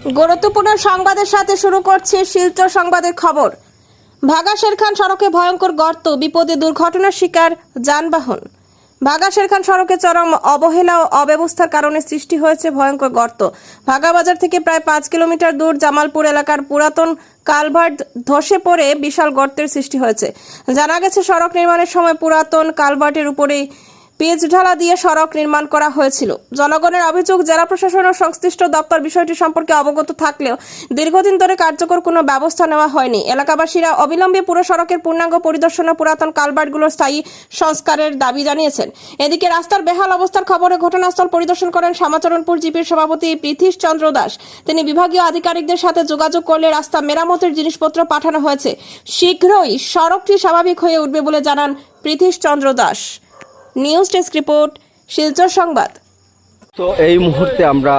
গুরুত্বপূর্ণ সংবাদের সাথে শুরু করছে শিলচর সংবাদের খবর। ভাগা শেরখান সড়কে ভয়ঙ্কর গর্ত, বিপদে দুর্ঘটনার শিকার যানবাহন। ভাগা শেরখান সড়কে চরম অবহেলা ও অব্যবস্থার কারণে সৃষ্টি হয়েছে ভয়ঙ্কর গর্ত। ভাগা বাজার থেকে প্রায় 5 কিলোমিটার দূর জামালপুর এলাকার পুরাতন কালভার্ট ধসে পড়ে বিশাল গর্তের সৃষ্টি হয়েছে। জানা গেছে, সড়ক নির্মাণের সময় পুরাতন কালভার্টের উপরেই পিচ ঢালা দিয়ে সড়ক নির্মাণ করা হয়েছিল। জনগণের অভিযোগ, জেলা প্রশাসন ও সংশ্লিষ্ট দপ্তর বিষয়টি সম্পর্কে অবগত থাকলেও দীর্ঘদিন ধরে কার্যকর কোনো ব্যবস্থা নেওয়া হয়নি। এলাকাবাসীরা অবিলম্বে পুরো সড়কের পূর্ণাঙ্গ পরিদর্শন ও পুরাতন কালভার্টগুলোর স্থায়ী সংস্কারের দাবি জানিয়েছেন। এদিকে রাস্তার বেহাল অবস্থার খবরে ঘটনাস্থল পরিদর্শন করেন শ্যামাচরণপুর জিপির সভাপতি পৃথীশ চন্দ্র দাস। তিনি বিভাগীয় আধিকারিকদের সাথে যোগাযোগ করলে রাস্তা মেরামতের জিনিসপত্র পাঠানো হয়েছে। শীঘ্রই সড়কটি স্বাভাবিক হয়ে উঠবে বলে জানান Prithish Chandra Das. News desk report, Silchar Sangbad. তো এই মুহূর্তে আমরা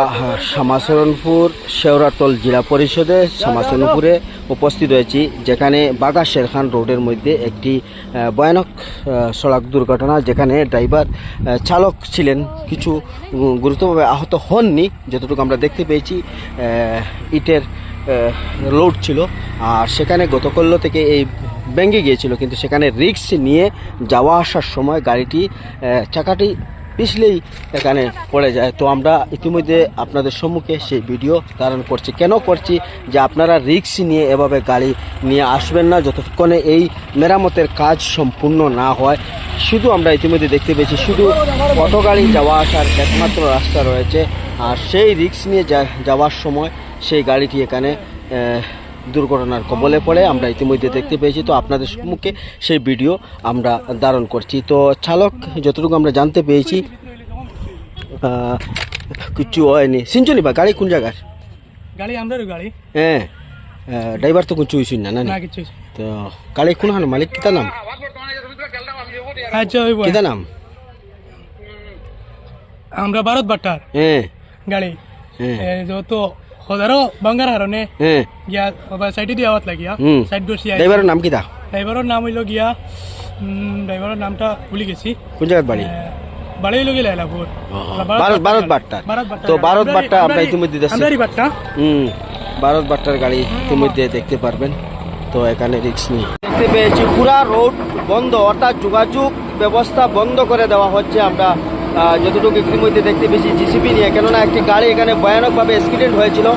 শ্যামাচরণপুর শেওড়াতল জেলা পরিষদে শ্যামাচরণপুরে উপস্থিত রয়েছি, যেখানে বাগা শেরখান রোডের মধ্যে একটি ভয়ানক সড়ক দুর্ঘটনা, যেখানে ড্রাইভার চালক ছিলেন, কিছু গুরুতরভাবে আহত হননি। যতটুকু আমরা দেখতে পেয়েছি ইটের লোড ছিল, আর সেখানে গতকাল থেকে এই ভেঙে গিয়েছিল, কিন্তু সেখানে রিস্ক নিয়ে যাওয়া আসার সময় গাড়িটি চাকাটি পিছলেই এখানে পড়ে যায়। তো আমরা ইতিমধ্যে আপনাদের সম্মুখে সেই ভিডিও ধারণ করছি। কেন করছি? যে আপনারা রিস্ক নিয়ে এভাবে গাড়ি নিয়ে আসবেন না যতক্ষণে এই মেরামতের কাজ সম্পূর্ণ না হয়। শুধু আমরা ইতিমধ্যে দেখতে পেয়েছি শুধু অটো গাড়ি যাওয়া আসার একমাত্র রাস্তা রয়েছে, আর সেই রিস্ক নিয়ে যাওয়ার সময় সেই গাড়িটি এখানে দুর্ঘটনার কবলে পড়ে আমরা ইতিমধ্যে দেখতে পেয়েছি। তো আপনাদের সম্মুখে সেই ভিডিও আমরা ধারণ করছি। তো চালক যতটুকু আমরা জানতে পেয়েছি কিছু হয়নি। সিনচনি বা গাড়ি কোন জায়গার গাড়ি? আমরা গাড়ি। হ্যাঁ, ড্রাইভার তো কোন চুইছুন না না কিছু। তো গাড়ি কোন হানো মালিক কিতা নাম? আচ্ছা, কিতা নাম? আমরা ভারত বাট্টার। হ্যাঁ, গাড়ি হ্যাঁ যত হজারো বাঙ্গার হারনে হ্যাঁ গিয়া সাইডে দিয়ে আওয়াত লাগিয়া সাইড দোষী। ড্রাইভারের নাম কিতা? ড্রাইভারের নাম হইল গিয়া ড্রাইভারের নামটা ভুলে গেছি। কোন জায়গার বাড়ি? বাড়ি হইল গিয়া লাইলাপুর। ভারত বাট্টা। তো ভারত বাট্টা আমরা ইতিমধ্যে ভারত বাট্টার গাড়ি ইতিমধ্যে দেখতে পারবেন। তো এখানে রিস্ক নিয়ে দেখতে পেয়েছি পুরা রোড বন্ধ, অর্থাৎ যোগাযোগ ব্যবস্থা বন্ধ করে দেওয়া হচ্ছে। আমরা যতটুকু ইতিমধ্যে দেখতে পেয়েছি জিসিবি নিয়ে, কেননা একটি গাড়ি এখানে ভয়ানকভাবে অ্যাক্সিডেন্ট হয়েছিল,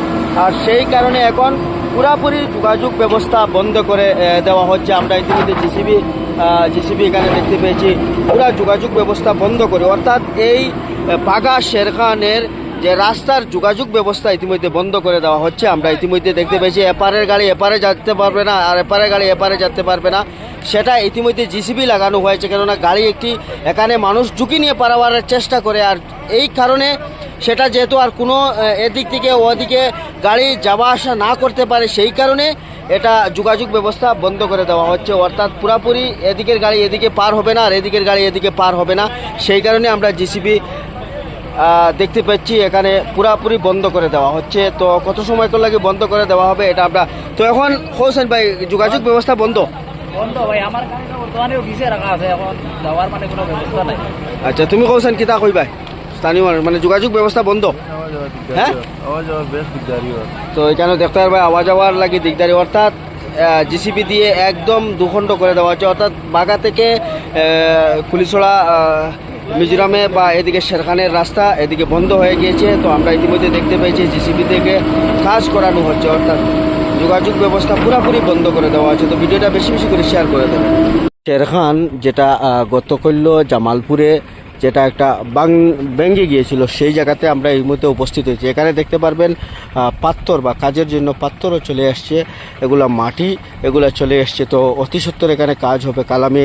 আর সেই কারণে এখন পুরাপুরি যোগাযোগ ব্যবস্থা বন্ধ করে দেওয়া হচ্ছে। আমরা ইতিমধ্যে জিসিবি এখানে দেখতে পেয়েছি পুরা যোগাযোগ ব্যবস্থা বন্ধ করে, অর্থাৎ এই বাগা শেরখানের যে রাস্তার যোগাযোগ ব্যবস্থা ইতিমধ্যে বন্ধ করে দেওয়া হচ্ছে। আমরা ইতিমধ্যে দেখতে পেয়েছি এপারের গাড়ি এপারে যেতে পারবে না, আর এপারের গাড়ি এপারে যেতে পারবে না। সেটা ইতিমধ্যে জিসিবি লাগানো হয়েছে, কেননা গাড়ি একটি এখানে মানুষ ঝুঁকি নিয়ে পারাবার চেষ্টা করে, আর এই কারণে সেটা যেহেতু আর কোনো এদিক থেকে ওদিকে গাড়ি যাওয়া আসা না করতে পারে, সেই কারণে এটা যোগাযোগ ব্যবস্থা বন্ধ করে দেওয়া হচ্ছে। অর্থাৎ পুরাপুরি এদিকের গাড়ি এদিকে পার হবে না, আর এদিকের গাড়ি এদিকে পার হবে না। সেই কারণে আমরা জিসিবি দেখতে পাচ্ছি এখানে পুরাপুরি বন্ধ করে দেওয়া হচ্ছে। তো কত সময় লাগে বন্ধ করে দেওয়া হবে এটা আমরা তো এখন হোসেন ভাই, যোগাযোগ ব্যবস্থা বন্ধ ভাই, আমার গাড়িটা বর্তমানে অফিসে রাখা আছে, এখন যাওয়ার মানে কোনো ব্যবস্থা নাই। আচ্ছা, তুমি কৌছেন কিতা কইবা? স্থানীয় মানে যোগাযোগ ব্যবস্থা বন্ধ, হ্যাঁ? তো এখানে দেখতে পারবে আওয়া যাওয়ার লাগে দিকদারি, অর্থাৎ জিসিবি দিয়ে একদম দুখণ্ড করে দেওয়া হচ্ছে। অর্থাৎ বাগা থেকে কুলিছড়া মিজোরামে বা এদিকে শেরখানের রাস্তা এদিকে বন্ধ হয়ে গিয়েছে। তো আমরা ইতিমধ্যে দেখতে পেয়েছি জিসিবি থেকে কাজ করানো হচ্ছে, অর্থাৎ যোগাযোগ ব্যবস্থা পুরোপুরি বন্ধ করে দেওয়া হচ্ছে। তো ভিডিওটা বেশি বেশি করে শেয়ার করে দেবেন। শেরখান যেটা গতকাল জামালপুরে যেটা একটা ভেঙে গিয়েছিল, সেই জায়গাতে আমরা এই মুহূর্তে উপস্থিত হয়েছি। এখানে দেখতে পারবেন পাথর বা কাজের জন্য পাথরও চলে আসছে, এগুলা মাটি এগুলা চলে আসছে। তো অতি সত্বর এখানে কাজ হবে। কাল আমি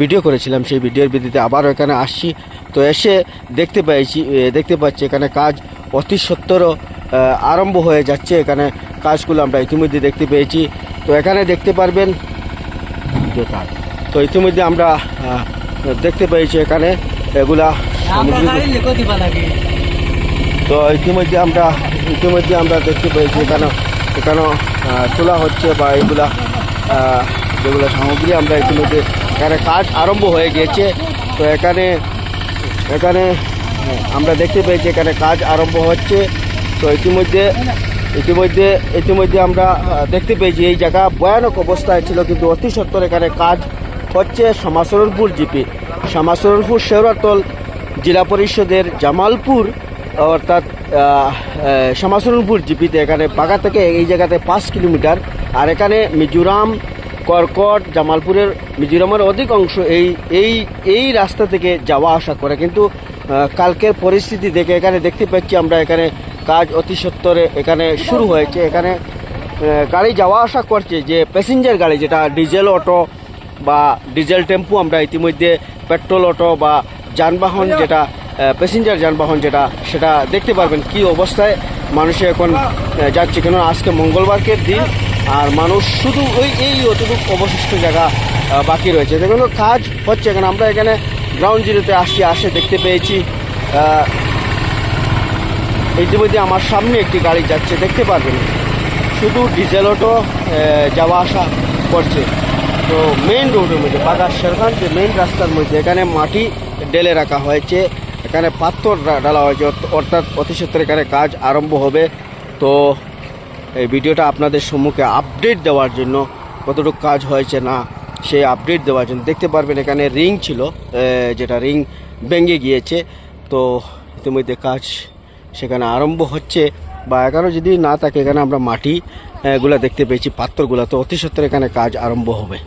ভিডিও করেছিলাম, সেই ভিডিওর ভিত্তিতে আবারও এখানে আসছি। তো এসে দেখতে পাচ্ছি এখানে কাজ অতি সত্বরও আরম্ভ হয়ে যাচ্ছে। এখানে কাজগুলো আমরা ইতিমধ্যে দেখতে পেয়েছি। তো এখানে দেখতে পারবেন, তো ইতিমধ্যে আমরা দেখতে পেয়েছি এখানে এগুলা তো ইতিমধ্যে আমরা দেখতে পেয়েছি এখানে তোলা হচ্ছে, বা এগুলা যেগুলো সামগ্রী আমরা ইতিমধ্যে এখানে কাজ আরম্ভ হয়ে গিয়েছে। তো এখানে আমরা দেখতে পেয়েছি এখানে কাজ আরম্ভ হচ্ছে। তো ইতিমধ্যে ইতিমধ্যে আমরা দেখতে পেয়েছি এই জায়গা ভয়ানক অবস্থায় ছিল, কিন্তু অতি সত্বর এখানে কাজ হচ্ছে। শ্যামাচরণপুর জিপি, শ্যামাচরণপুর শেওড়াতল জেলা পরিষদের জামালপুর অর্থাৎ শ্যামাচরণপুর জিপিতে এখানে বাগা থেকে এই জায়গাতে 5 কিলোমিটার। আর এখানে মিজোরাম, কর্কট, জামালপুরের মিজোরামের অধিক অংশ এই রাস্তা থেকে যাওয়া আসা করে, কিন্তু কালকের পরিস্থিতি দেখে এখানে দেখতে পাচ্ছি আমরা এখানে কাজ অতি সত্বরে এখানে শুরু হয়েছে। এখানে গাড়ি যাওয়া আসা করছে, যে প্যাসেঞ্জার গাড়ি যেটা ডিজেল অটো বা ডিজেল টেম্পু, আমরা ইতিমধ্যে পেট্রোল অটো বা যানবাহন যেটা প্যাসেঞ্জার যানবাহন যেটা সেটা দেখতে পারবেন কি অবস্থায় মানুষে এখন যাচ্ছে। কেন আজকে মঙ্গলবারকের দিন, আর মানুষ শুধু এই অতটুকু অবশিষ্ট জায়গা বাকি রয়েছে। দেখুন কাজ হচ্ছে এখানে। আমরা এখানে গ্রাউন্ড জিরোতে আসে দেখতে পেয়েছি। ইতিমধ্যে আমার সামনে একটি গাড়ি যাচ্ছে, দেখতে পারবেন শুধু ডিজেল অটো যাওয়া আসা করছে। তো মেইন রোডের মধ্যে বাগা শেরখান যে মেইন রাস্তার মধ্যে এখানে মাটি ঢেলে রাখা হয়েছে, এখানে পাথর ডালা হয়েছে, অর্থাৎ অতি সত্বর এখানে কাজ আরম্ভ হবে। তো এই ভিডিওটা আপনাদের সম্মুখে আপডেট দেওয়ার জন্য, কতটুকু কাজ হয়েছে না সেই আপডেট দেওয়ার জন্য। দেখতে পারবেন এখানে রিং ছিল, যেটা রিং ভেঙে গিয়েছে। তো ইতিমধ্যে কাজ সেখানে আরম্ভ হচ্ছে, বা এখানে যদি না থাকে এখানে আমরা মাটি গুলা দেখতে পেয়েছি, পাথরগুলা। তো অতি সত্বর এখানে কাজ আরম্ভ হবে।